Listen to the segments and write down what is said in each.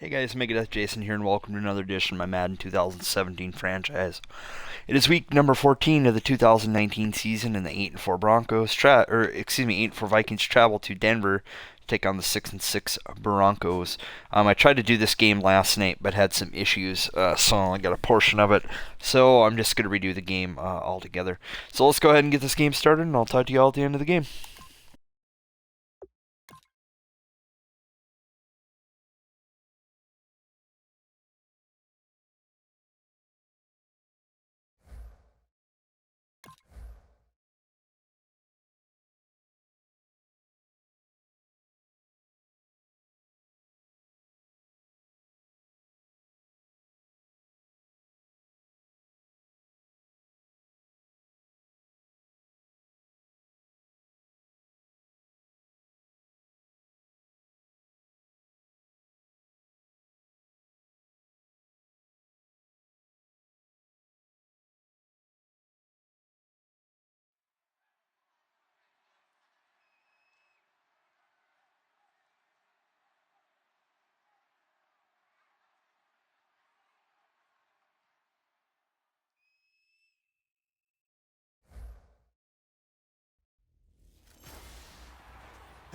Hey guys, Megadeth Jason here, and welcome to another edition of my Madden 2017 franchise. It is week number 14 of the 2019 season, and the 8-4 8-4 Vikings travel to Denver to take on the 6-6 Broncos. I tried to do this game last night, but had some issues, so I got a portion of it. So I'm just going to redo the game altogether. So let's go ahead and get this game started, and I'll talk to you all at the end of the game.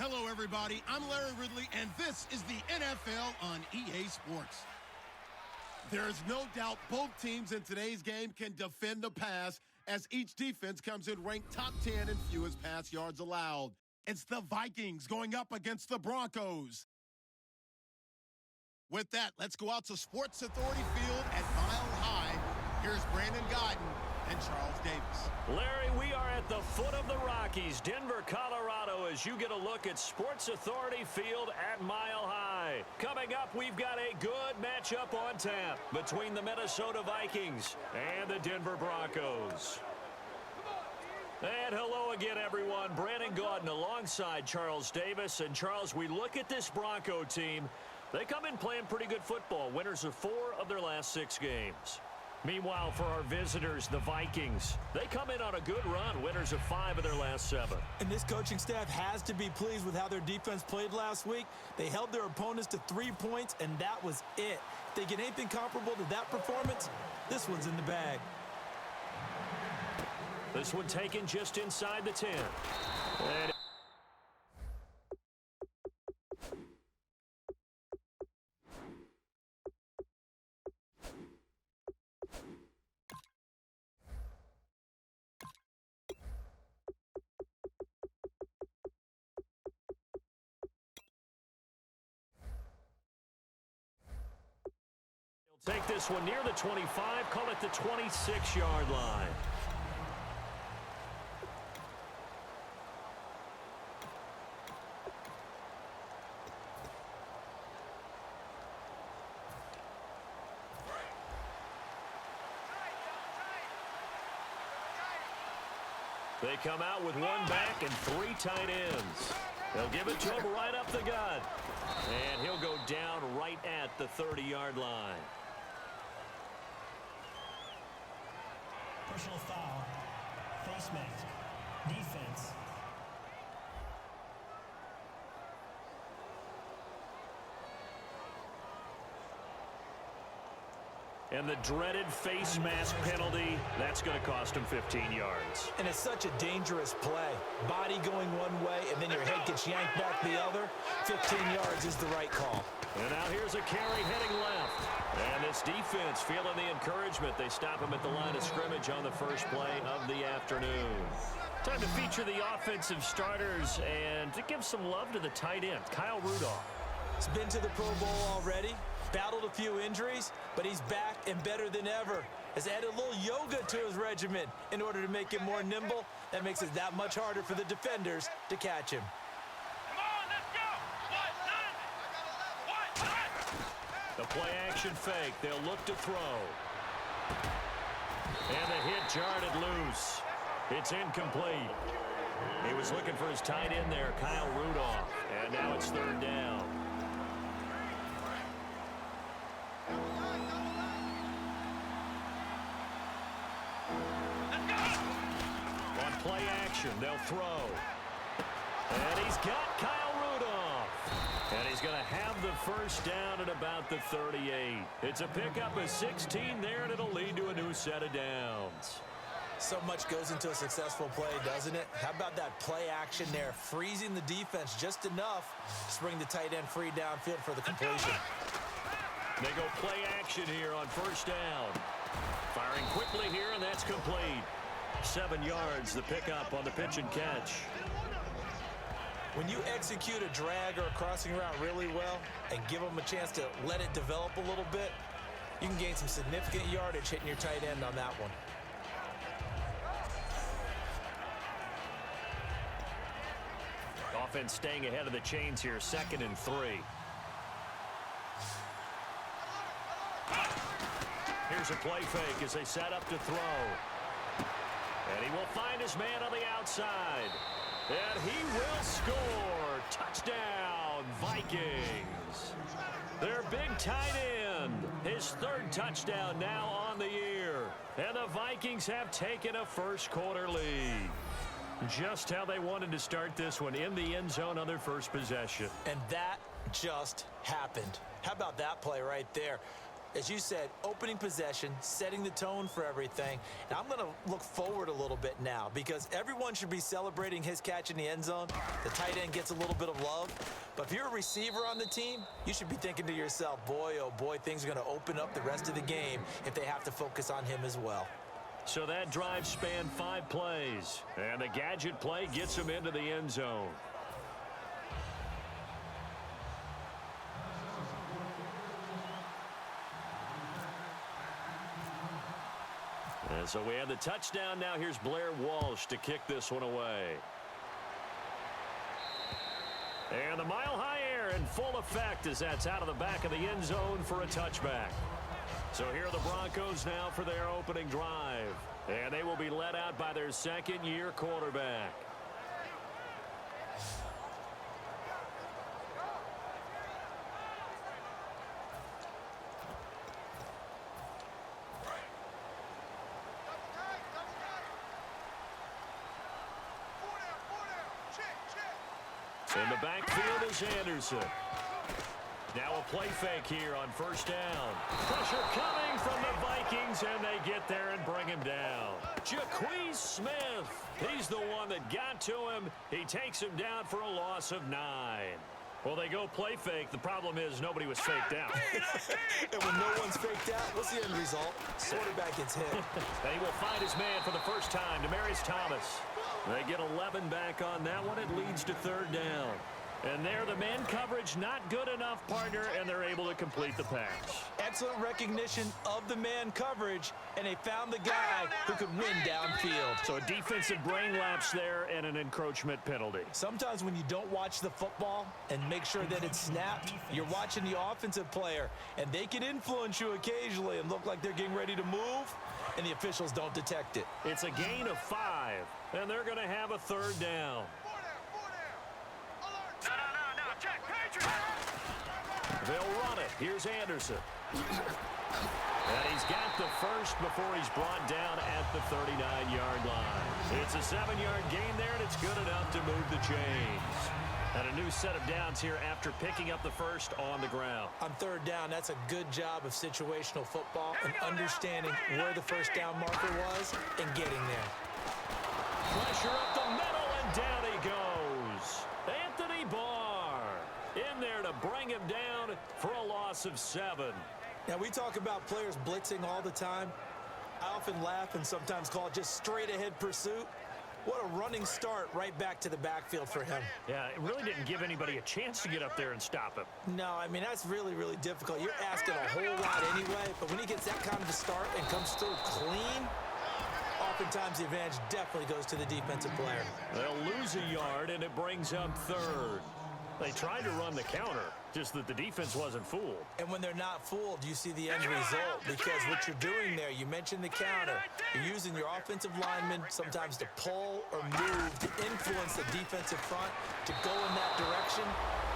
Hello, everybody. I'm Larry Ridley, and this is the NFL on EA Sports. There is no doubt both teams in today's game can defend the pass, as each defense comes in ranked top 10 in fewest pass yards allowed. It's the Vikings going up against the Broncos. With that, let's go out to Sports Authority Field at Mile High. Here's Brandon Godden and Charles Davis. Larry, we are at the foot of the Rockies, Denver, Colorado, as you get a look at Sports Authority Field at Mile High. Coming up, we've got a good matchup on tap between the Minnesota Vikings and the Denver Broncos. And hello again, everyone. Brandon Gaudin alongside Charles Davis. And Charles, we look at this Bronco team. They come in playing pretty good football, winners of 4 of their last 6 games. Meanwhile, for our visitors, the Vikings, they come in on a good run, winners of 5 of their last 7. And this coaching staff has to be pleased with how their defense played last week. They held their opponents to 3 points, and that was it. If they get anything comparable to that performance, this one's in the bag. This one taken just inside the 10. And take this one near the 25, call it the 26-yard line. They come out with 1 back and 3 tight ends. They'll give it to him right up the gut. And he'll go down right at the 30-yard line. Personal foul, face mask, defense. And the dreaded face mask penalty, that's going to cost him 15 yards. And it's such a dangerous play. Body going one way, and then your head gets yanked back the other. 15 yards is the right call. And now here's a carry heading left. And this defense feeling the encouragement. They stop him at the line of scrimmage on the first play of the afternoon. Time to feature the offensive starters and to give some love to the tight end, Kyle Rudolph. He's been to the Pro Bowl already, battled a few injuries, but he's back and better than ever. Has added a little yoga to his regimen in order to make him more nimble. That makes it that much harder for the defenders to catch him. The play-action fake. They'll look to throw. And the hit jarred it loose. It's incomplete. He was looking for his tight end there, Kyle Rudolph. And now it's 3rd down. On play action, they'll throw. And he's got Kyle Rudolph. And he's going to have the first down at about the 38. It's a pickup of 16 there, and it'll lead to a new set of downs. So much goes into a successful play, doesn't it? How about that play action there, freezing the defense just enough to bring the tight end free downfield for the completion. They go play action here on first down. Firing quickly here, and that's complete. 7 yards, the pickup on the pitch and catch. When you execute a drag or a crossing route really well and give them a chance to let it develop a little bit, you can gain some significant yardage hitting your tight end on that one. Offense staying ahead of the chains here, 2nd and 3. Here's a play fake as they set up to throw. And he will find his man on the outside. And he will score. Touchdown, Vikings. Their big tight end, his 3rd touchdown now on the year. And the Vikings have taken a first-quarter lead. Just how they wanted to start this one, in the end zone on their first possession. And that just happened. How about that play right there? As you said, opening possession, setting the tone for everything. And I'm going to look forward a little bit now because everyone should be celebrating his catch in the end zone. The tight end gets a little bit of love. But if you're a receiver on the team, you should be thinking to yourself, boy, oh boy, things are going to open up the rest of the game if they have to focus on him as well. So that drive spanned 5 plays. And the gadget play gets him into the end zone. And so we have the touchdown. Now here's Blair Walsh to kick this one away. And the mile-high air in full effect as that's out of the back of the end zone for a touchback. So here are the Broncos now for their opening drive. And they will be led out by their 2nd-year quarterback. In the backfield is Anderson. Now a play fake here on first down. Pressure coming from the Vikings, and they get there and bring him down. Jaquez Smith, he's the one that got to him. He takes him down for a loss of 9. Well, they go play fake. The problem is nobody was faked out. And when no one's faked out, what's the end result? Quarterback gets hit. And he will find his man for the first time, Demaryius Thomas. They get 11 back on that one. It leads to 3rd down. And there, the man coverage not good enough, partner, and they're able to complete the pass. Excellent recognition of the man coverage, and they found the guy who could win downfield. So a defensive brain lapse there and an encroachment penalty. Sometimes when you don't watch the football and make sure that it's snapped, you're watching the offensive player, and they can influence you occasionally and look like they're getting ready to move, and the officials don't detect it. It's a gain of 5, and they're going to have a 3rd down. They'll run it. Here's Anderson. And he's got the first before he's brought down at the 39-yard line. It's a 7-yard gain there, and it's good enough to move the chains. And a new set of downs here after picking up the first on the ground. On 3rd down, that's a good job of situational football and understanding where the first down marker was and getting there. Pressure up the middle, and down he goes. Anthony Barr in there to bring him down for a loss of 7. Now, we talk about players blitzing all the time. I often laugh and sometimes call it just straight-ahead pursuit. What a running start right back to the backfield for him. Yeah, it really didn't give anybody a chance to get up there and stop him. No, I mean, that's really, really difficult. You're asking a whole lot anyway, but when he gets that kind of a start and comes through clean, oftentimes the advantage definitely goes to the defensive player. They'll lose a yard, and it brings up 3rd. They tried to run the counter, just that the defense wasn't fooled. And when they're not fooled, you see the end result, because what you're doing there, you mentioned the counter. You're using your offensive linemen sometimes to pull or move to influence the defensive front to go in that direction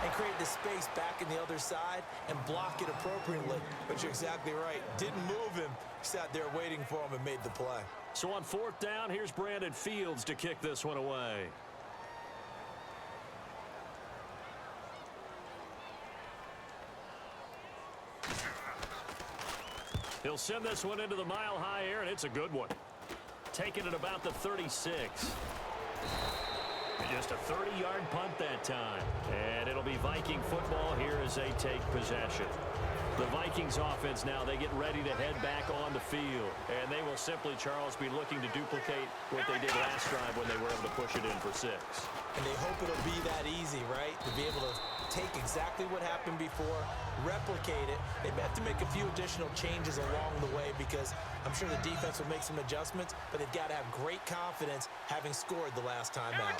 and create the space back in the other side and block it appropriately. But you're exactly right. Didn't move him. Sat there waiting for him and made the play. So on 4th down, here's Brandon Fields to kick this one away. He'll send this one into the mile-high air, and it's a good one. Taking it about the 36. And just a 30-yard punt that time. And it'll be Viking football here as they take possession. The Vikings offense now, they get ready to head back on the field. And they will simply, Charles, be looking to duplicate what they did last drive when they were able to push it in for 6. And they hope it'll be that easy, right? To be able to take exactly what happened before, replicate it. They may have to make a few additional changes along the way because I'm sure the defense will make some adjustments, but they've got to have great confidence having scored the last time out.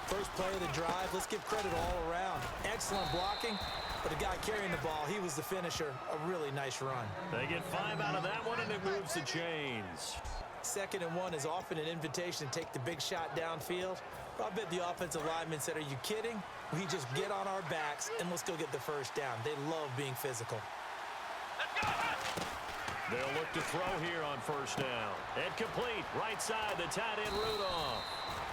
First play of the drive, let's give credit all around. Excellent blocking, but the guy carrying the ball, he was the finisher. A really nice run. They get 5 out of that one, and it moves the chains. 2nd and 1 is often an invitation to take the big shot downfield. But I bet the offensive lineman said, are you kidding? We just get on our backs and let's go get the first down. They love being physical. They'll look to throw here on first down. And complete, right side, the tight end Rudolph.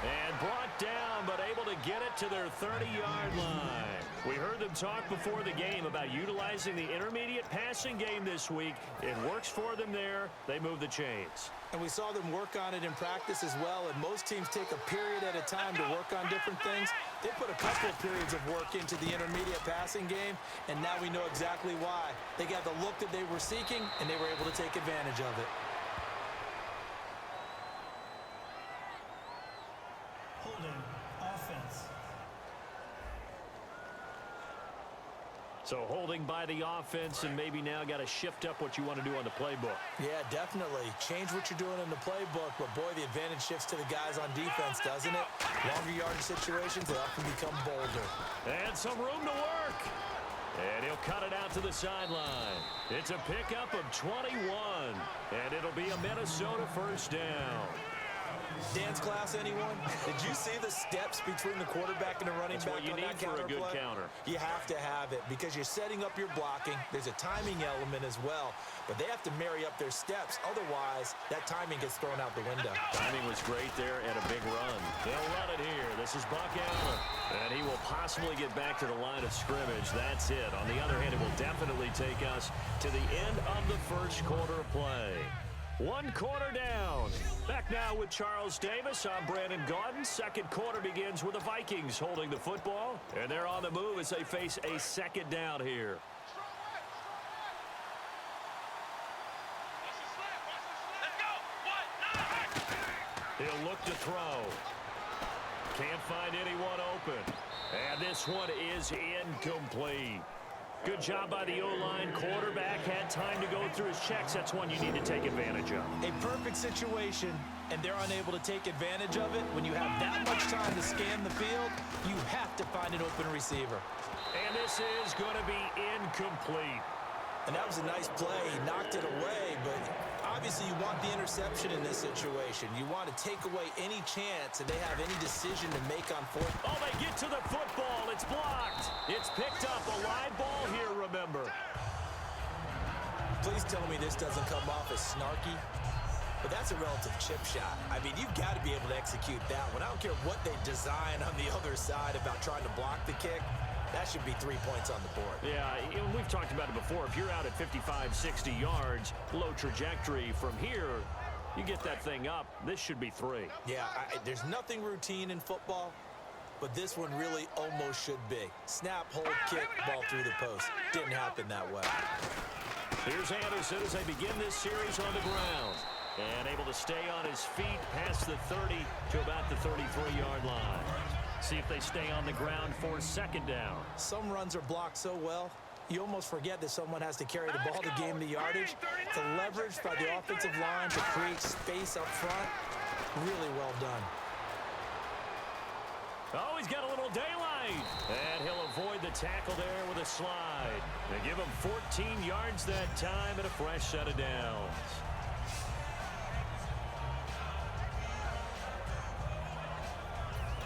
And brought down, but able to get it to their 30-yard line. We heard them talk before the game about utilizing the intermediate passing game this week. It works for them there. They move the chains. And we saw them work on it in practice as well, and most teams take a period at a time to work on different things. They put a couple of periods of work into the intermediate passing game, and now we know exactly why. They got the look that they were seeking, and they were able to take advantage of it. Holding. Offense. So holding by the offense, and maybe now got to shift up what you want to do on the playbook. Yeah, definitely. Change what you're doing in the playbook, but boy, the advantage shifts to the guys on defense, doesn't it? Longer yardage situations, they often become bolder. And some room to work. And he'll cut it out to the sideline. It's a pickup of 21, and it'll be a Minnesota first down. Dance class, anyone? Did you see the steps between the quarterback and the running That's back what you on need that for a counter good play? counter. You have to have it because you're setting up your blocking. There's a timing element as well, but they have to marry up their steps. Otherwise, that timing gets thrown out the window. Timing was great there and a big run. They'll run it here. This is Buck Allen. And he will possibly get back to the line of scrimmage. That's it. On the other hand, it will definitely take us to the end of the first quarter of play. 1 quarter down. Back now with Charles Davis. I'm Brandon Gaudin. Second quarter begins with the Vikings holding the football. And they're on the move as they face a second down here. He'll look to throw. Can't find anyone open. And this one is incomplete. Good job by the O-line. Quarterback had time to go through his checks. That's one you need to take advantage of. A perfect situation, and they're unable to take advantage of it. When you have that much time to scan the field, you have to find an open receiver. And this is going to be incomplete. And that was a nice play. He knocked it away, but obviously you want the interception in this situation. You want to take away any chance that they have any decision to make on fourth. Oh, they get to the football. It's blocked. It's picked up. A live ball here, remember. Please tell me this doesn't come off as snarky. But that's a relative chip shot. I mean, you've got to be able to execute that one. I don't care what they design on the other side about trying to block the kick. That should be 3 points on the board. Yeah, we've talked about it before. If you're out at 55, 60 yards, low trajectory from here, you get that thing up. This should be 3. Yeah, there's nothing routine in football, but this one really almost should be. Snap, hold, kick, ball through the post. Didn't happen that way. Here's Anderson as they begin this series on the ground. And able to stay on his feet past the 30 to about the 33-yard line. See if they stay on the ground for second down. Some runs are blocked so well, you almost forget that someone has to carry the ball to gain the yardage. The leverage by the offensive line to create space up front, really well done. Oh, he's got a little daylight. And he'll avoid the tackle there with a slide. They give him 14 yards that time and a fresh set of downs.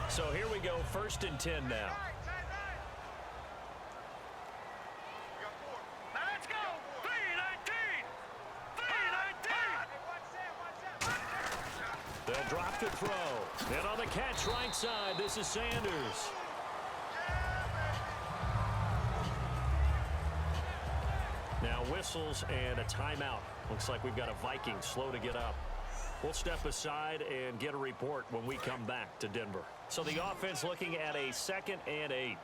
So here we go, 1st and 10 now. Let's go! 3-19! 3-19! They'll drop to throw. And on the catch right side, this is Sanders. Now whistles and a timeout. Looks like we've got a Viking slow to get up. We'll step aside and get a report when we come back to Denver. So the offense looking at a 2nd and 8.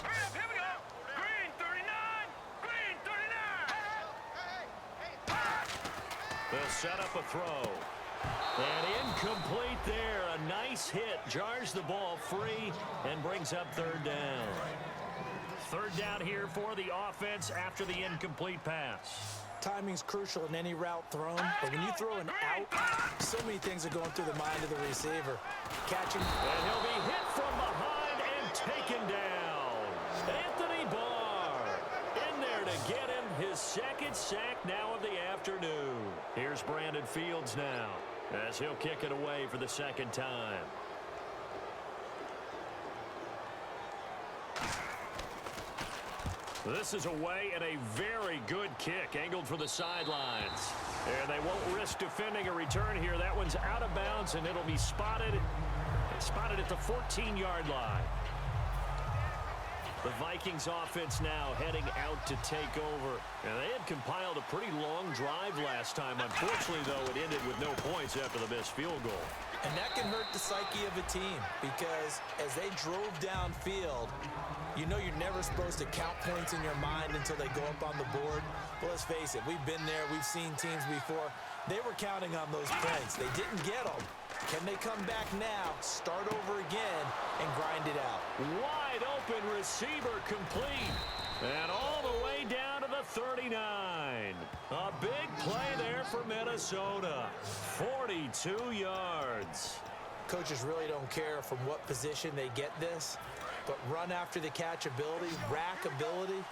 Hurry up, here we go. Green 39. Green 39. They'll set up a throw. And incomplete there. A nice hit. Jars the ball free and brings up 3rd down. 3rd down here for the offense after the incomplete pass. Timing's crucial in any route thrown, but when you throw an out, so many things are going through the mind of the receiver. Catching. And he'll be hit from behind and taken down. Anthony Barr in there to get him his 2nd sack now of the afternoon. Here's Brandon Fields now as he'll kick it away for the 2nd time. This is away and a very good kick angled for the sidelines. And they won't risk defending a return here. That one's out of bounds and it'll be spotted at the 14-yard line. The Vikings offense now heading out to take over. And they had compiled a pretty long drive last time. Unfortunately, though, it ended with no points after the missed field goal. And that can hurt the psyche of a team because as they drove downfield, you know you're never supposed to count points in your mind until they go up on the board. But let's face it, we've been there. We've seen teams before. They were counting on those points. They didn't get them. Can they come back now, start over again, and grind it out? Wide open receiver complete. And all the way down to the 39. A big play there for Minnesota. 42 yards. Coaches really don't care from what position they get this, but run after the catch ability, rack ability,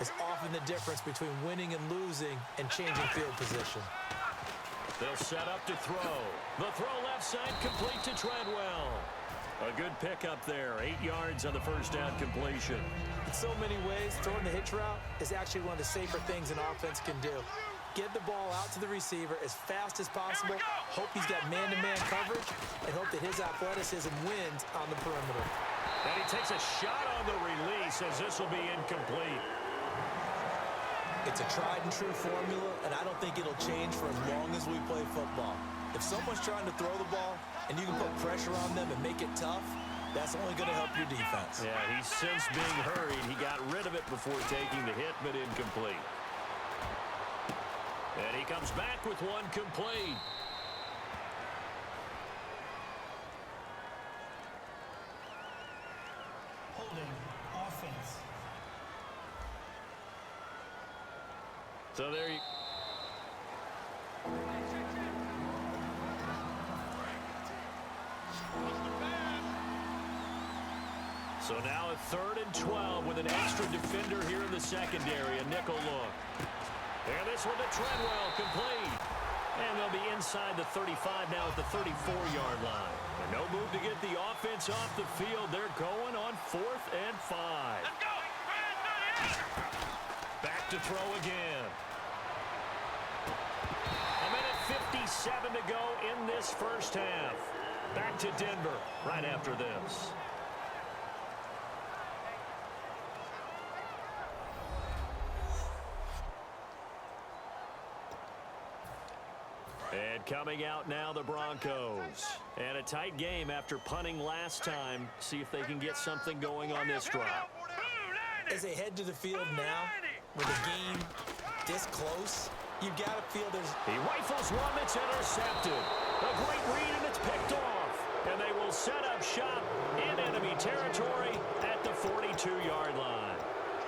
is often the difference between winning and losing and changing field position. They'll set up to throw. The throw left side complete to Treadwell. A good pickup there. 8 yards on the 1st down completion. In so many ways, throwing the hitch route is actually one of the safer things an offense can do. Get the ball out to the receiver as fast as possible, hope he's got man-to-man coverage, and hope that his athleticism wins on the perimeter. And he takes a shot on the release as this will be incomplete. It's a tried-and-true formula, and I don't think it'll change for as long as we play football. If someone's trying to throw the ball and you can put pressure on them and make it tough, that's only going to help your defense. Yeah, he's since being hurried. He got rid of it before taking the hit, but incomplete. And he comes back with one complete. Holding offense. So there you... So now a 3rd and 12 with an extra defender here in the secondary, a nickel look. And this one to Treadwell, complete. And they'll be inside the 35 now at the 34-yard line. And no move to get the offense off the field. They're going on 4th and 5. Let's go. Green 38. Back to throw again. A minute 57 to go in this 1st half. Back to Denver right after this. And coming out now, the Broncos. And a tight game after punting last time. See if they can get something going on this drive. As they head to the field now, with the game this close, you've got to feel there's... He rifles one that's intercepted. A great read, and it's picked off. And they will set up shop in enemy territory at the 42-yard line.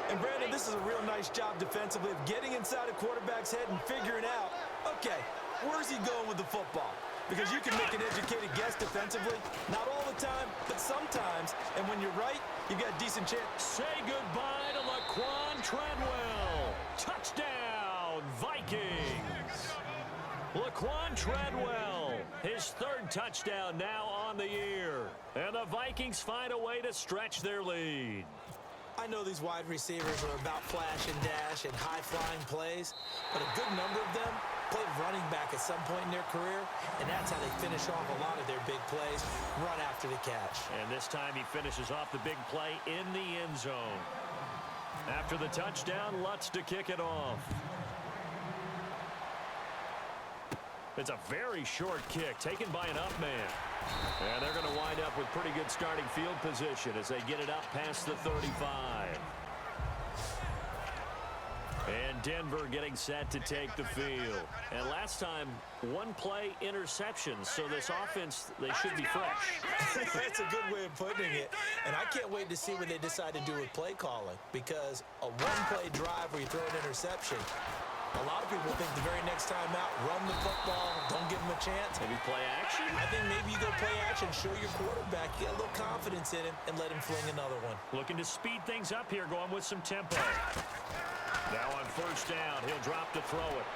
And Brandon, this is a real nice job defensively of getting inside a quarterback's head and figuring out, okay, where's he going with the football? Because you can make an educated guess defensively. Not all the time, but sometimes. And when you're right, you've got a decent chance. Say goodbye to Laquan Treadwell. Touchdown, Vikings. Laquan Treadwell, his 3rd touchdown now on the year. And the Vikings find a way to stretch their lead. I know these wide receivers are about flash and dash and high-flying plays, but a good number of them played running back at some point in their career, and that's how they finish off a lot of their big plays, run after the catch. And this time he finishes off the big play in the end zone. After the touchdown, Lutz to kick it off. It's a very short kick taken by an up man. And they're going to wind up with pretty good starting field position as they get it up past the 35. And Denver getting set to take the field. And last time, one play interception. So this offense, they should be fresh. That's a good way of putting it. And I can't wait to see what they decide to do with play calling. Because a one-play drive where you throw an interception, a lot of people think the very next time out, run the football, don't give them a chance. Maybe play action? I think maybe you go play action, show your quarterback, get a little confidence in him, and let him fling another one. Looking to speed things up here, going with some tempo. Now on first down, he'll drop to throw it.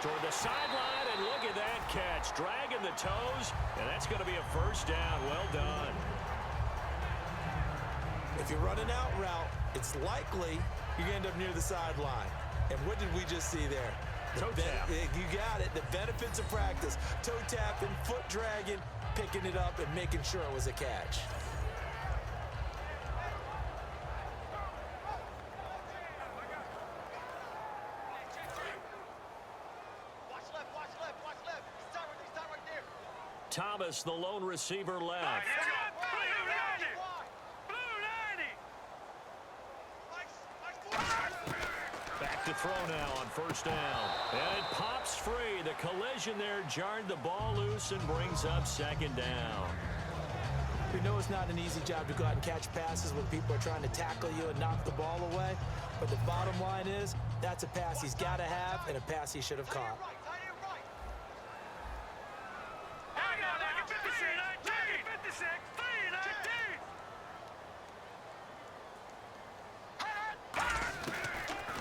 Toward the sideline, and look at that catch. Dragging the toes, and that's going to be a first down. Well done. If you're running out route, it's likely you're going to end up near the sideline. And what did we just see there? Toe tap. You got it. The benefits of practice. Toe tapping, foot dragging, picking it up, and making sure it was a catch. Thomas, the lone receiver, left. Back to throw now on first down. And it pops free. The collision there jarred the ball loose and brings up second down. We know it's not an easy job to go out and catch passes when people are trying to tackle you and knock the ball away. But the bottom line is, that's a pass he's got to have and a pass he should have caught.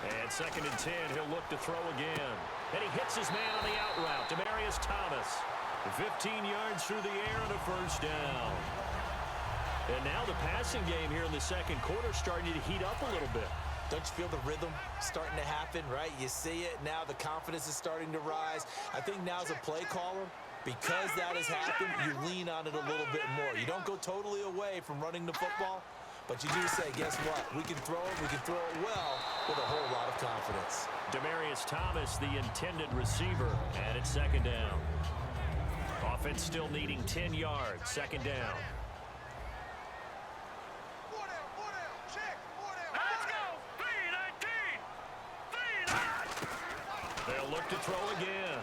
And second and 10, he'll look to throw again. And he hits his man on the out route, Demaryius Thomas. 15 yards through the air and a first down. And now the passing game here in the second quarter starting to heat up a little bit. Don't you feel the rhythm starting to happen, right? You see it now, the confidence is starting to rise. I think now as a play caller, because that has happened, you lean on it a little bit more. You don't go totally away from running the football, but you do say, guess what? We can throw it well with a whole lot of confidence. Demaryius Thomas, the intended receiver, and it's second down. Offense still needing 10 yards, second down. They'll look to throw again.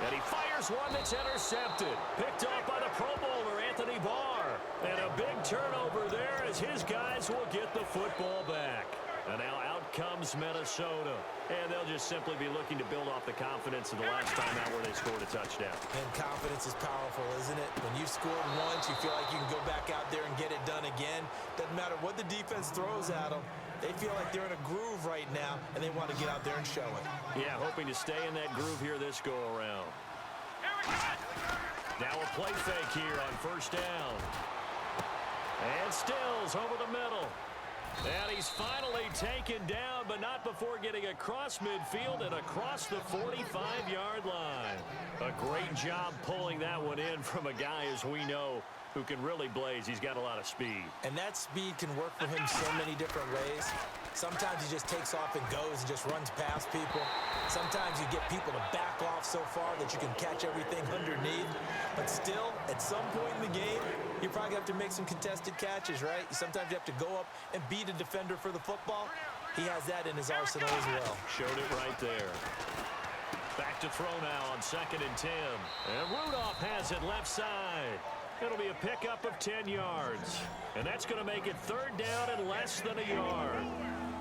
And he fires one that's intercepted. Picked off by the Pro Bowler, Anthony Barr. And a big turnover there as his guys will get the football back. And now out comes Minnesota. And they'll just simply be looking to build off the confidence of the last time out where they scored a touchdown. And confidence is powerful, isn't it? When you've scored once, you feel like you can go back out there and get it done again. Doesn't matter what the defense throws at them. They feel like they're in a groove right now, and they want to get out there and show it. Yeah, hoping to stay in that groove here this go-around. Now a play fake here on first down. And Stills over the middle. And he's finally taken down, but not before getting across midfield and across the 45-yard line. A great job pulling that one in from a guy, as we know, who can really blaze. He's got a lot of speed. And that speed can work for him so many different ways. Sometimes he just takes off and goes and just runs past people. Sometimes you get people to back off so far that you can catch everything underneath. But still, at some point in the game, you probably have to make some contested catches, right? Sometimes you have to go up and beat a defender for the football. He has that in his arsenal as well. Showed it right there. Back to throw now on second and 10. And Rudolph has it left side. It'll be a pickup of 10 yards. And that's going to make it third down and less than a yard.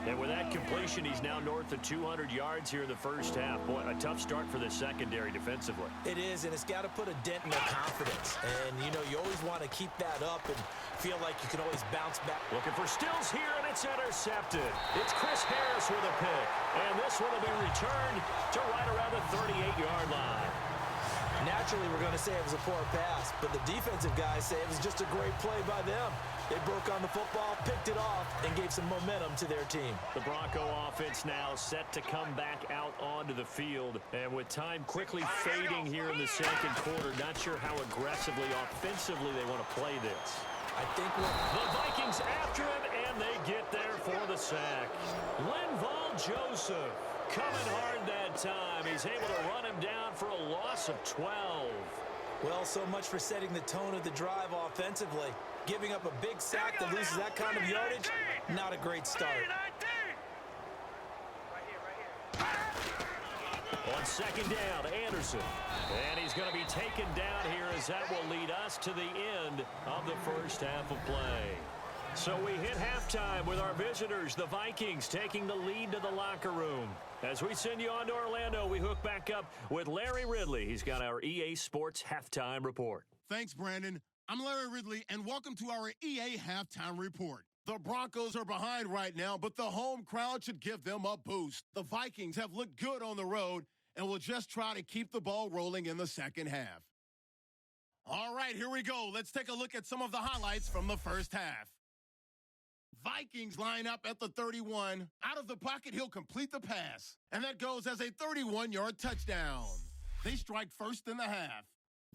And with that completion, he's now north of 200 yards here in the first half. Boy, a tough start for the secondary defensively. It is, and it's got to put a dent in their confidence. And, you know, you always want to keep that up and feel like you can always bounce back. Looking for Stills here, and it's intercepted. It's Chris Harris with a pick. And this one will be returned to right around the 38-yard line. Naturally, we're going to say it was a poor pass, but the defensive guys say it was just a great play by them. They broke on the football, picked it off, and gave some momentum to their team. The Bronco offense now set to come back out onto the field. And with time quickly fading here in the second quarter, not sure how aggressively, offensively they want to play this. I think we're... The Vikings after him, and they get there for the sack. Linval Joseph coming hard that time. He's able to run him down for a loss of 12. Well, so much for setting the tone of the drive offensively. Giving up a big sack that loses that kind of yardage, not a great start. On second down, Anderson. And he's going to be taken down here as that will lead us to the end of the first half of play. So we hit halftime with our visitors, the Vikings, taking the lead to the locker room. As we send you on to Orlando, we hook back up with Larry Ridley. He's got our EA Sports Halftime Report. Thanks, Brandon. I'm Larry Ridley, and welcome to our EA Halftime Report. The Broncos are behind right now, but the home crowd should give them a boost. The Vikings have looked good on the road and will just try to keep the ball rolling in the second half. All right, here we go. Let's take a look at some of the highlights from the first half. Vikings line up at the 31. Out of the pocket, he'll complete the pass. And that goes as a 31-yard touchdown. They strike first in the half.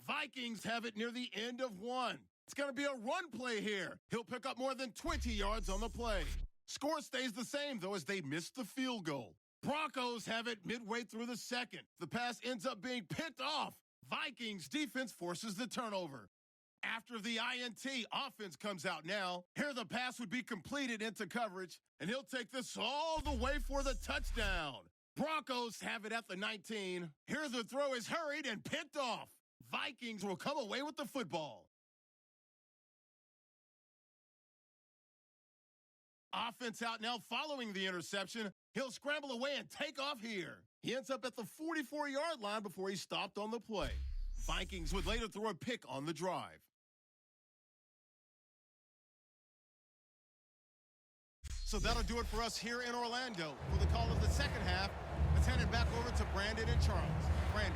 Vikings have it near the end of one. It's going to be a run play here. He'll pick up more than 20 yards on the play. Score stays the same, though, as they miss the field goal. Broncos have it midway through the second. The pass ends up being picked off. Vikings defense forces the turnover. After the INT, offense comes out now. Here the pass would be completed into coverage, and he'll take this all the way for the touchdown. Broncos have it at the 19. Here the throw is hurried and picked off. Vikings will come away with the football. Offense out now following the interception. He'll scramble away and take off here. He ends up at the 44-yard line before he stopped on the play. Vikings would later throw a pick on the drive. So that'll do it for us here in Orlando. For the call of the second half, let's hand it back over to Brandon and Charles. Brandon.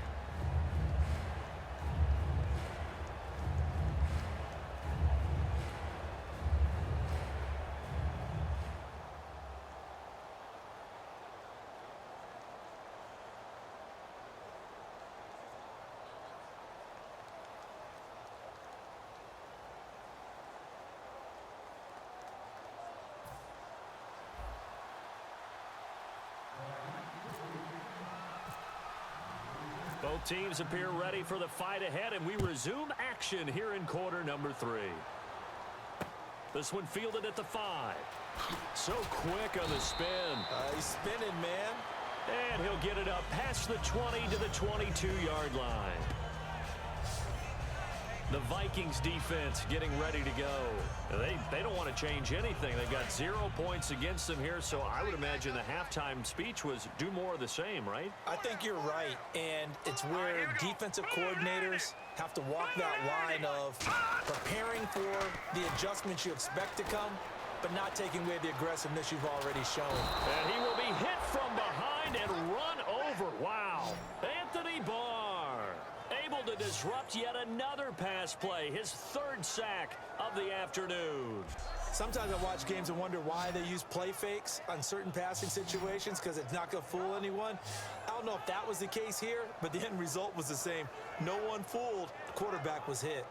Both teams appear ready for the fight ahead, and we resume action here in quarter number 3. This one fielded at the 5. So quick on the spin. He's spinning, man. And he'll get it up past the 20 to the 22-yard line. The Vikings defense getting ready to go. They don't want to change anything. They've got 0 points against them here, so I would imagine the halftime speech was do more of the same, right? I think you're right, and it's where defensive coordinators have to walk that line of preparing for the adjustments you expect to come, but not taking away the aggressiveness you've already shown. And he will be hit from behind and run over. Wow. Anthony Barr able to disrupt yet another pass play, his 3rd sack of the afternoon. Sometimes I watch games and wonder why they use play fakes on certain passing situations, because it's not going to fool anyone. I don't know if that was the case here, but the end result was the same. No one fooled. The quarterback was hit.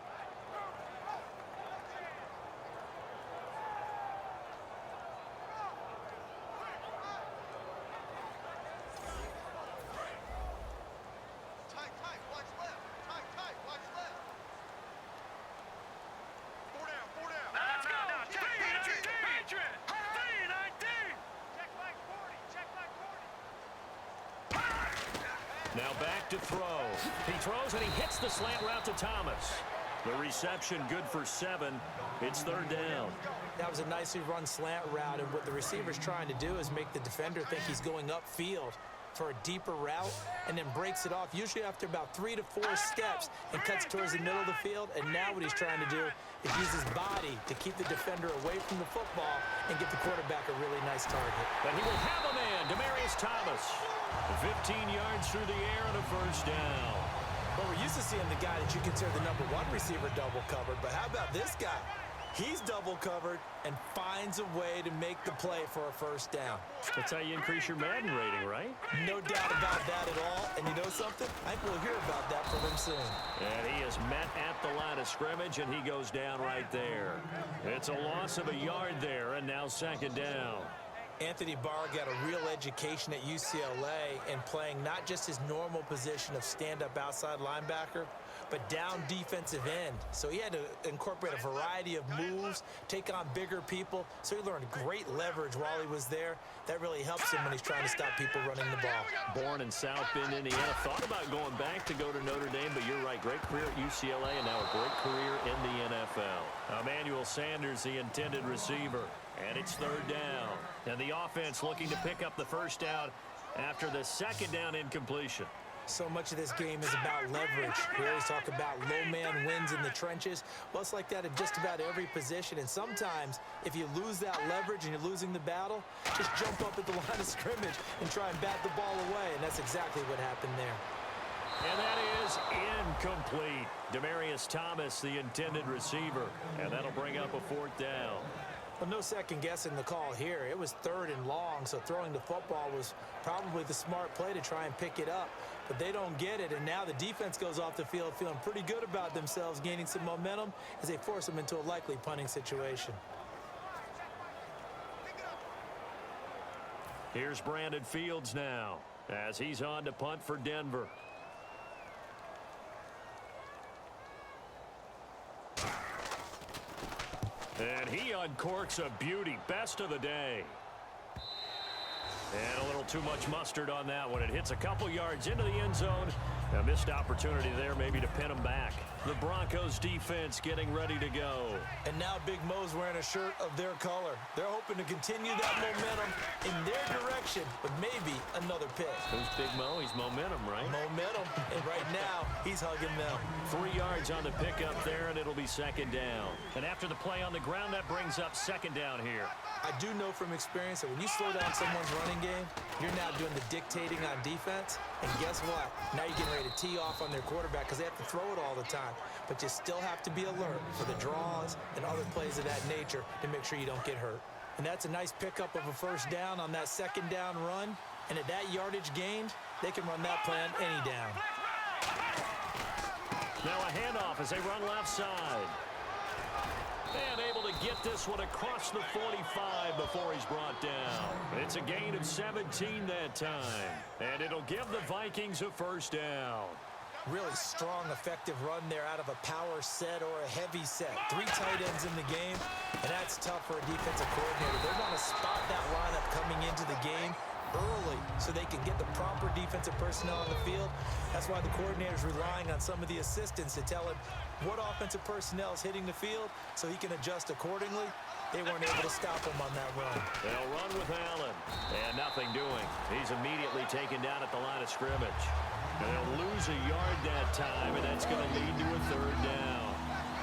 Now back to throw. He throws and he hits the slant route to Thomas. The reception good for 7. It's 3rd down. That was a nicely run slant route, and what the receiver's trying to do is make the defender think he's going upfield for a deeper route, and then breaks it off, usually after about 3 to 4 steps, and cuts towards the middle of the field. And now what he's trying to do is use his body to keep the defender away from the football and get the quarterback a really nice target. And he will have a man, Demaryius Thomas. 15 yards through the air and a 1st down. Well, we're used to seeing the guy that you consider the #1 receiver double covered, but how about this guy? He's double covered and finds a way to make the play for a first down. That's how you increase your Madden rating, right? No doubt about that at all. And you know something? I think we'll hear about that from him soon. And he is met at the line of scrimmage, and he goes down right there. It's a loss of a yard there, and now second down. Anthony Barr got a real education at UCLA in playing not just his normal position of stand-up outside linebacker, but down defensive end. So he had to incorporate a variety of moves, take on bigger people. So he learned great leverage while he was there. That really helps him when he's trying to stop people running the ball. Born in South Bend, Indiana. Thought about going back to go to Notre Dame, but you're right. Great career at UCLA and now a great career in the NFL. Emmanuel Sanders, the intended receiver. And it's third down. And the offense looking to pick up the first down after the second down incompletion. So much of this game is about leverage. We always talk about low man wins in the trenches. Well, it's like that in just about every position. And sometimes, if you lose that leverage and you're losing the battle, just jump up at the line of scrimmage and try and bat the ball away. And that's exactly what happened there. And that is incomplete. Demaryius Thomas, the intended receiver. And that'll bring up a fourth down. Well, no second guessing the call here. It was third and long, so throwing the football was probably the smart play to try and pick it up. But they don't get it, and now the defense goes off the field feeling pretty good about themselves, gaining some momentum as they force them into a likely punting situation. Here's Brandon Fields now as he's on to punt for Denver. And he uncorks a beauty. Best of the day. And a little too much mustard on that one. It hits a couple yards into the end zone. A missed opportunity there maybe to pin him back. The Broncos defense getting ready to go. And now Big Mo's wearing a shirt of their color. They're hoping to continue that momentum in their direction with maybe another pick. Who's Big Mo? He's momentum, right? Momentum. And right now, he's hugging them. 3 yards on the pickup there, and it'll be second down. And after the play on the ground, that brings up second down here. I do know from experience that when you slow down someone's running game, you're now doing the dictating on defense. And guess what? Now you're getting ready to tee off on their quarterback because they have to throw it all the time. But you still have to be alert for the draws and other plays of that nature to make sure you don't get hurt. And that's a nice pickup of a first down on that second down run. And at that yardage gained, they can run that play on any down. Now a handoff as they run left side. And able to get this one across the 45 before he's brought down. It's a gain of 17 that time. And it'll give the Vikings a first down. Really strong, effective run there out of a power set or a heavy set. 3 tight ends in the game, and that's tough for a defensive coordinator. They want to spot that lineup coming into the game early so they can get the proper defensive personnel on the field. That's why the coordinator's relying on some of the assistants to tell him what offensive personnel is hitting the field so he can adjust accordingly. They weren't able to stop him on that run. They'll run with Allen, and nothing doing. He's immediately taken down at the line of scrimmage. And they'll lose a yard that time, and that's going to lead to a third down.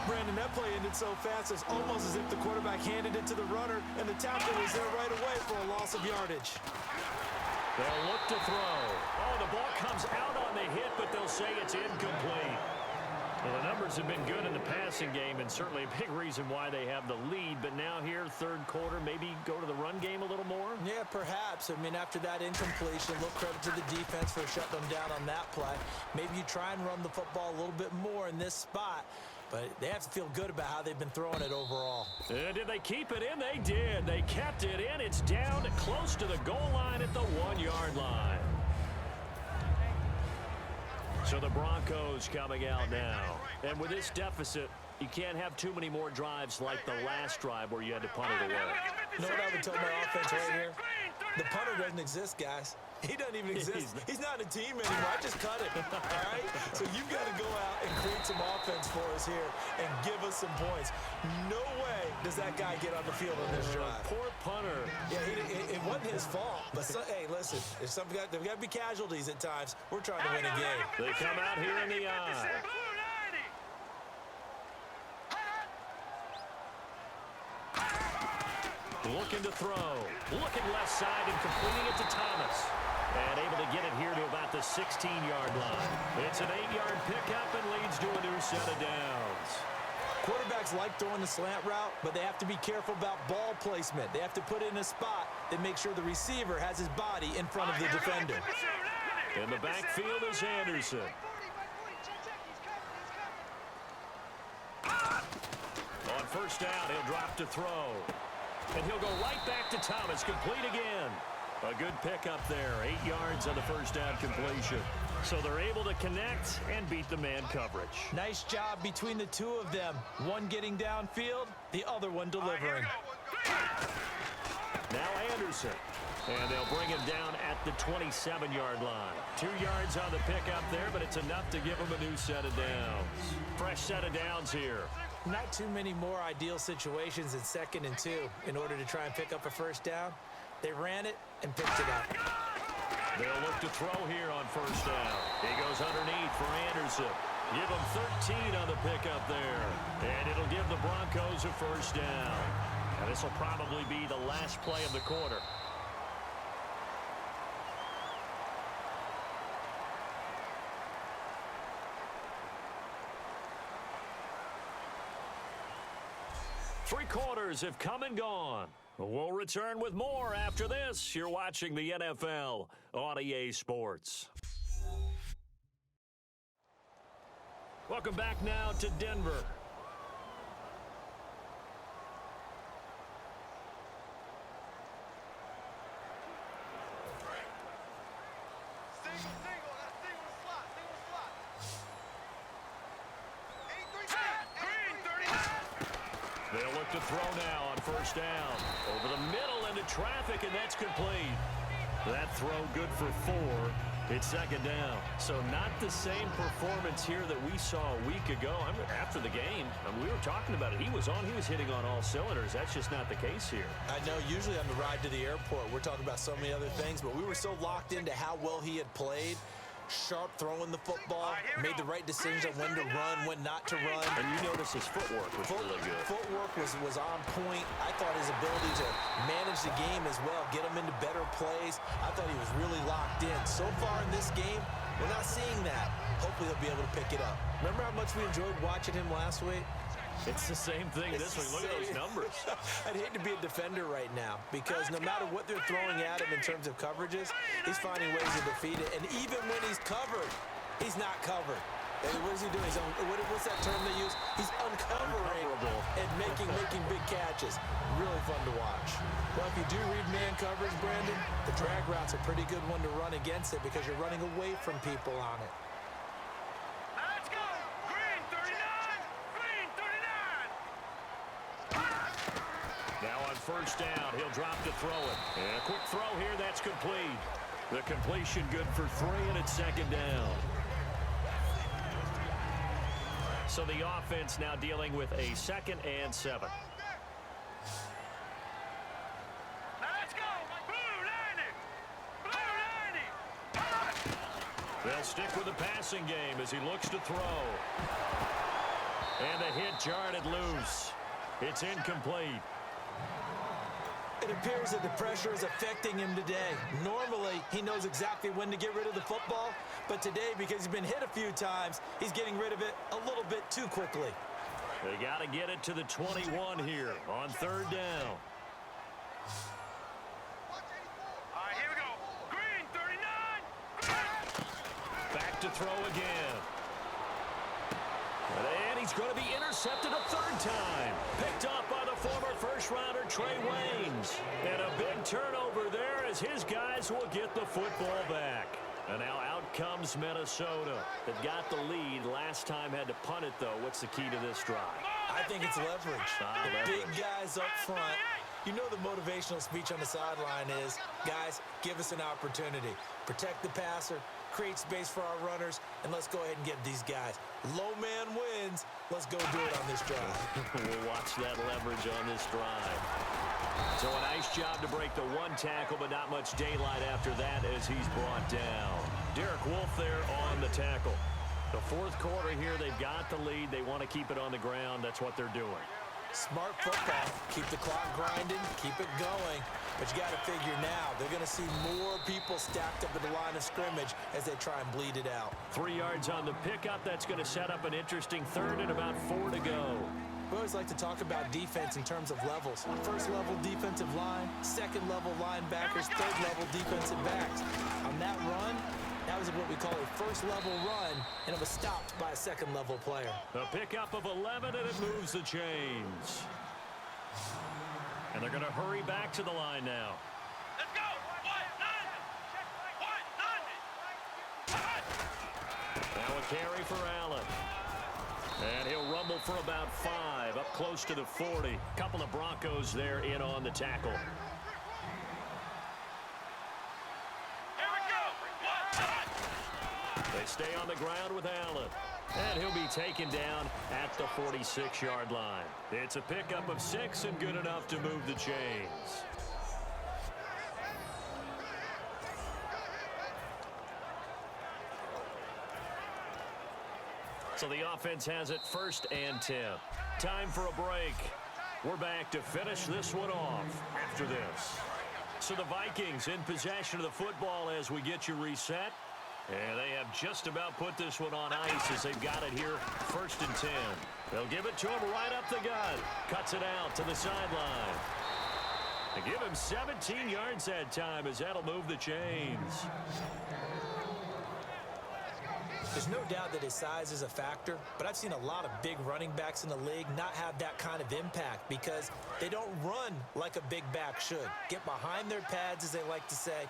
Brandon, that play ended so fast, it's almost as if the quarterback handed it to the runner, and the tackle was there right away for a loss of yardage. They'll look to throw. Oh, the ball comes out on the hit, but they'll say it's incomplete. Well, the numbers have been good in the passing game, and certainly a big reason why they have the lead. But now here, third quarter, maybe go to the run game a little more? Yeah, perhaps. I mean, after that incompletion, a little credit to the defense for shutting them down on that play. Maybe you try and run the football a little bit more in this spot. But they have to feel good about how they've been throwing it overall. Did they keep it in? They did. They kept it in. It's down close to the goal line at the 1-yard line. So the Broncos coming out now. And with this deficit, you can't have too many more drives like the last drive where you had to punt it away. You know what I would tell my offense right here? The punter doesn't exist, guys. He doesn't even exist. He's not a team anymore. I just cut it, all right? So you've got to go out and create some offense for us here and give us some points. No way does that guy get on the field on this drive. Poor punter. Yeah, it wasn't his fault. But, hey, listen, if there's got to be casualties at times. We're trying to win a game. They come out here in the eye. Looking to throw. Looking left side and completing it to Thomas. And able to get it here to about the 16-yard line. It's an 8-yard pickup and leads to a new set of downs. Quarterbacks like throwing the slant route, but they have to be careful about ball placement. They have to put it in a spot that makes sure the receiver has his body in front of the defender. In the backfield is Anderson. On first down, he'll drop to throw. And he'll go right back to Thomas, complete again. A good pickup there, 8 yards on the first down completion. So they're able to connect and beat the man coverage. Nice job between the two of them. One getting downfield, the other one delivering. Now Anderson. And they'll bring him down at the 27-yard line. 2 yards on the pickup there, but it's enough to give him a new set of downs. Fresh set of downs here. Not too many more ideal situations in 2nd and 2 in order to try and pick up a first down. They ran it and picked it up. They'll look to throw here on first down. He goes underneath for Anderson. Give him 13 on the pickup there. And it'll give the Broncos a first down. And this will probably be the last play of the quarter. Three quarters have come and gone. We'll return with more after this. You're watching the NFL on EA Sports. Welcome back now to Denver. They'll look to throw now on first down. Over the middle into traffic, and that's complete. That throw good for 4. It's 2nd down. So not the same performance here that we saw a week ago. After the game, we were talking about it. He was hitting on all cylinders. That's just not the case here. I know usually on the ride to the airport, we're talking about so many other things, but we were so locked into how well he had played. Sharp throwing the football, made the right decisions on when to run, when not to run. And you notice his footwork was really good. Footwork was on point. I thought his ability to manage the game as well, get him into better plays. I thought he was really locked in. So far in this game, we're not seeing that. Hopefully he'll be able to pick it up. Remember how much we enjoyed watching him last week? It's the same thing this week. Look at those numbers. I'd hate to be a defender right now because no matter what they're throwing at him in terms of coverages, he's finding ways to defeat it. And even when he's covered, he's not covered. And what is he doing? What's that term they use? He's uncovering and making big catches. Really fun to watch. Well, if you do read man coverage, Brandon, the drag route's a pretty good one to run against it because you're running away from people on it. Let's go! Green 39! Green 39! Now on first down, he'll drop to throw it. And a quick throw here, that's complete. The completion good for 3, and it's 2nd down. So the offense now dealing with a 2nd and 7. Let's go! Blue 90! Blue 90! They'll stick with the passing game as he looks to throw. And the hit jarred loose. It's incomplete. It appears that the pressure is affecting him today. Normally, he knows exactly when to get rid of the football, but today, because he's been hit a few times, he's getting rid of it a little bit too quickly. They got to get it to the 21 here on 3rd down. All right, here we go. Green 39! Back to throw again. And he's going to be intercepted a 3rd time. Picked up by the former first-rounder Trey Waynes. And a big turnover there as his guys will get the football back. And now out comes Minnesota. That got the lead. Last time had to punt it, though. What's the key to this drive? I think it's leverage. The big guys up front. You know the motivational speech on the sideline is, guys, give us an opportunity. Protect the passer, create space for our runners, and let's go ahead and get these guys. Low man wins. Let's go do it on this drive. We'll watch that leverage on this drive. So a nice job to break the 1 tackle, but not much daylight after that as he's brought down. Derek Wolfe there on the tackle. The 4th quarter here, they've got the lead. They want to keep it on the ground. That's what they're doing. Smart football. Keep the clock grinding. Keep it going. But you got to figure now, they're going to see more people stacked up at the line of scrimmage as they try and bleed it out. 3 yards on the pickup. That's going to set up an interesting 3rd and about 4 to go. We always like to talk about defense in terms of levels. First level defensive line, second level linebackers, third level defensive backs. On that run, that was what we call a first level run, and it was stopped by a second level player. A pickup of 11, and it moves the chains. And they're going to hurry back to the line now. Let's go. 190. Now a carry for Allen. And he'll rumble for about 5, up close to the 40. Couple of Broncos there in on the tackle. Here we go. They stay on the ground with Allen. And he'll be taken down at the 46-yard line. It's a pickup of 6 and good enough to move the chains. So the offense has it 1st and 10. Time for a break. We're back to finish this one off after this. So the Vikings in possession of the football as we get you reset. And they have just about put this one on ice as they've got it here 1st and 10. They'll give it to him right up the gut. Cuts it out to the sideline. They give him 17 yards that time as that'll move the chains. There's no doubt that his size is a factor, but I've seen a lot of big running backs in the league not have that kind of impact because they don't run like a big back should. Get behind their pads, as they like to say,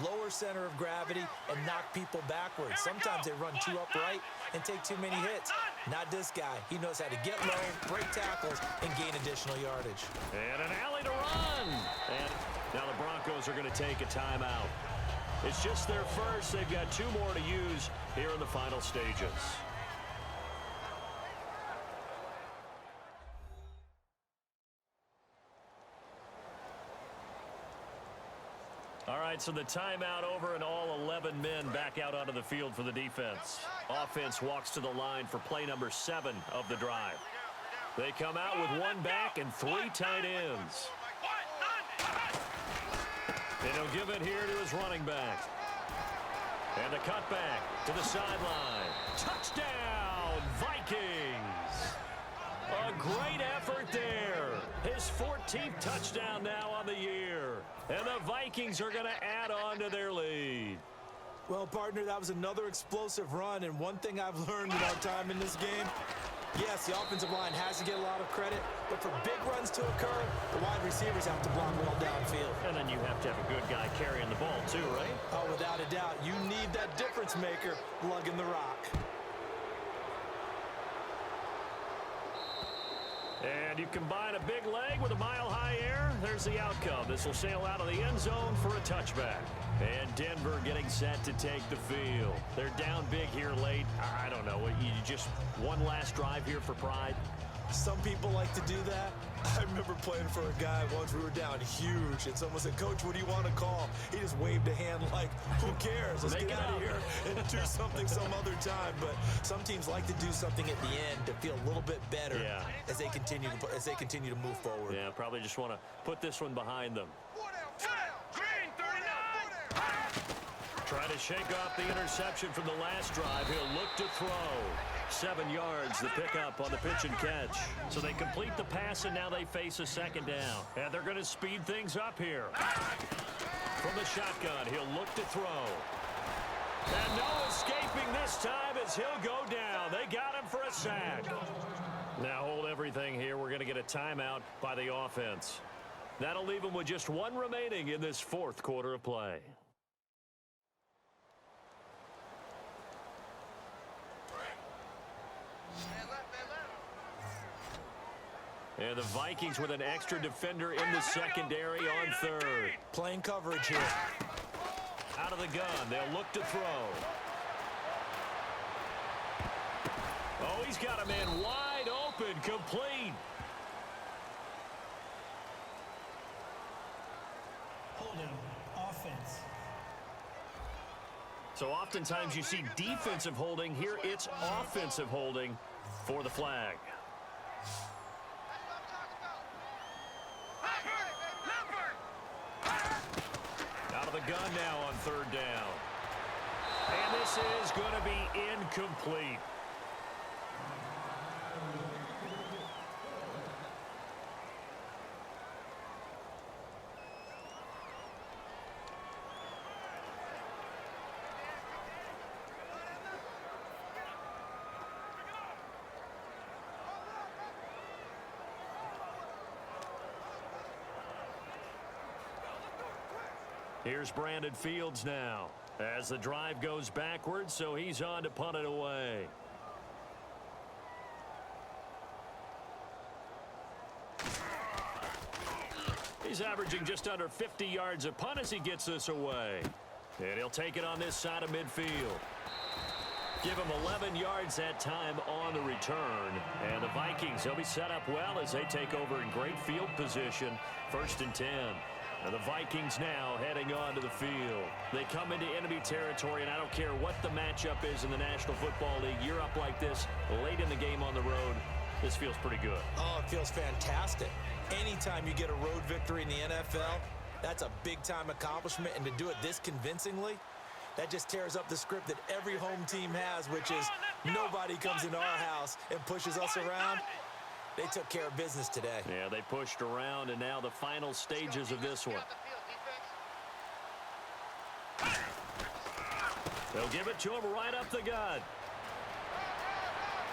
lower center of gravity, and knock people backwards. Sometimes they run too upright and take too many hits. Not this guy. He knows how to get low, break tackles, and gain additional yardage. And an alley to run. And now the Broncos are going to take a timeout. It's just their first. They've got 2 more to use here in the final stages. All right, so the timeout over and all 11 men back out onto the field for the defense. Offense walks to the line for play number 7 of the drive. They come out with 1 back and 3 tight ends. And he'll give it here to his running back. And the cutback to the sideline. Touchdown, Vikings! A great effort there. His 14th touchdown now on the year. And the Vikings are going to add on to their lead. Well, partner, that was another explosive run, and one thing I've learned in our time in this game, yes, the offensive line has to get a lot of credit, but for big runs to occur, the wide receivers have to block well downfield. And then you have to have a good guy carrying the ball too, right? Oh, without a doubt. You need that difference maker lugging the rock. And you combine a big leg with a mile-high air, there's the outcome. This will sail out of the end zone for a touchback. And Denver getting set to take the field. They're down big here late. I don't know. You just one last drive here for pride? Some people like to do that. I remember playing for a guy once. We were down huge, and someone said, "Coach, what do you want to call?" He just waved a hand like, "Who cares? Let's get out of here and do something some other time." But some teams like to do something at the end to feel a little bit better as they continue to move forward. Yeah, probably just want to put this one behind them. Green 39. Try to shake off the interception from the last drive. He'll look to throw. 7 yards, the pickup on the pitch and catch. So they complete the pass, and now they face a 2nd down. And they're going to speed things up here. From the shotgun, he'll look to throw. And no escaping this time as he'll go down. They got him for a sack. Now hold everything here. We're going to get a timeout by the offense. That'll leave them with just 1 remaining in this 4th quarter of play. And the Vikings with an extra defender in the secondary on 3rd. Playing coverage here. Out of the gun, they'll look to throw. Oh, he's got a man wide open, complete. Holding, offense. So oftentimes you see defensive holding. Here it's offensive holding for the flag. Out of the gun now on 3rd down. And this is going to be incomplete. Here's Brandon Fields now as the drive goes backwards, so he's on to punt it away. He's averaging just under 50 yards a punt as he gets this away. And he'll take it on this side of midfield. Give him 11 yards that time on the return. And the Vikings, they'll be set up well as they take over in great field position. 1st and 10. And the Vikings now heading on to the field. They come into enemy territory, and I don't care what the matchup is in the National Football League. You're up like this late in the game on the road. This feels pretty good. Oh, it feels fantastic. Anytime you get a road victory in the NFL, that's a big-time accomplishment. And to do it this convincingly, that just tears up the script that every home team has, which is nobody comes into our house and pushes us around. They took care of business today. Yeah, they pushed around, and now the final stages of this one. They'll give it to him right up the gut.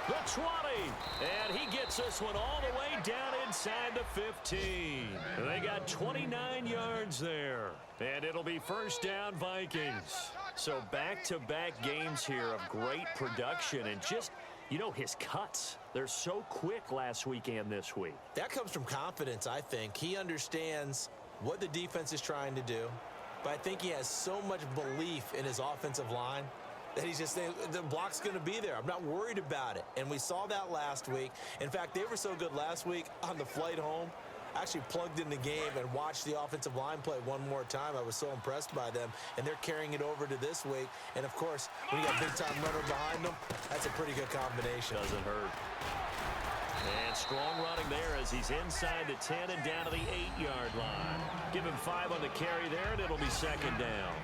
The 20, and he gets this one all the way down inside the 15. They got 29 yards there, and it'll be 1st down Vikings. So back-to-back games here of great production, and just, you know, his cuts. They're so quick last week and this week. That comes from confidence, I think. He understands what the defense is trying to do, but I think he has so much belief in his offensive line that he's just saying the block's going to be there. I'm not worried about it. And we saw that last week. In fact, they were so good last week on the flight home. I actually plugged in the game and watched the offensive line play one more time. I was so impressed by them. And they're carrying it over to this week. And, of course, when you got big-time runner behind them, that's a pretty good combination. Doesn't hurt. And strong running there as he's inside the 10 and down to the 8-yard line. Give him 5 on the carry there, and it'll be 2nd down.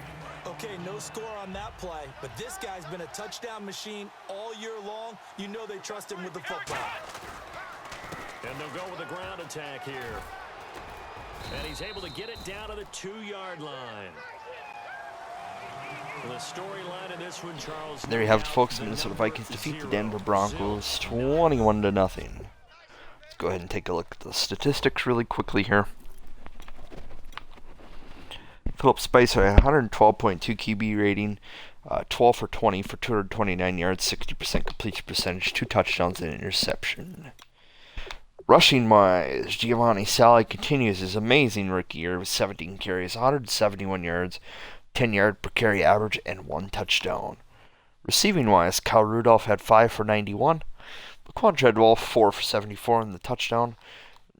Okay, no score on that play, but this guy's been a touchdown machine all year long. You know they trust him with the football. And they'll go with the ground attack here. And he's able to get it down to the 2-yard line. The storyline in this one, Charles. There you have it, folks. Minnesota Vikings defeat the Denver Broncos 21-0. Let's go ahead and take a look at the statistics really quickly here. Philip Spicer, 112.2 QB rating, 12 for 20 for 229 yards, 60% completion percentage, 2 touchdowns and an interception. Rushing wise, Giovanni Sally continues his amazing rookie year with 17 carries, 171 yards, 10 yard per carry average, and 1 touchdown. Receiving wise, Kyle Rudolph had 5 for 91, Laquan Treadwell 4 for 74 in the touchdown.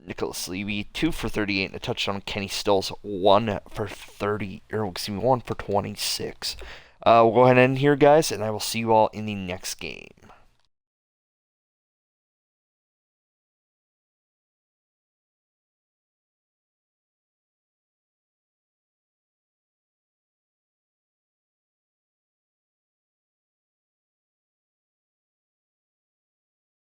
Nicholas Levy 2 for 38 and a touchdown. Kenny Stills 1 for 26. We'll go ahead and end here, guys, and I will see you all in the next game.